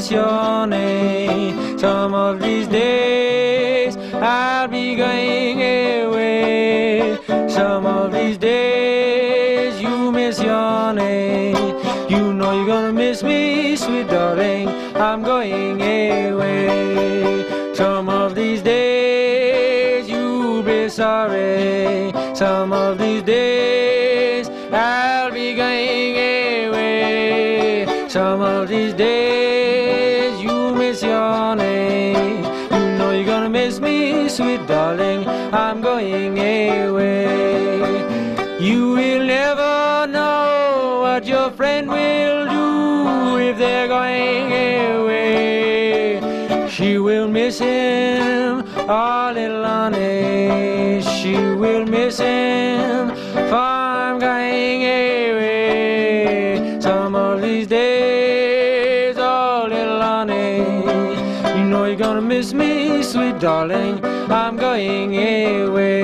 miss your name. Some of these days I'll be going away. Some of these days you miss your name. You know you're gonna miss me, sweet darling, I'm going away. Some of these days you'll be sorry. Some of these days I'll be going away. Some of these days you miss your name. You know you're gonna miss me, sweet darling, I'm going away. You will never know what your friend will do if they're going away. She will miss him, oh little honey. She will miss him, for I'm going away. Some of these days, oh little honey, you know you're gonna miss me, sweet darling, I'm going away.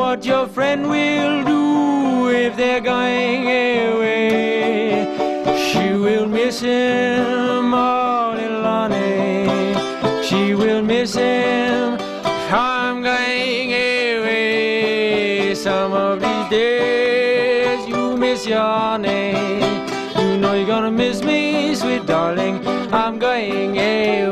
What your friend will do if they're going away. She will miss him, oh little honey. She will miss him, I'm going away. Some of these days you miss your name. You know you're gonna miss me, sweet darling, I'm going away.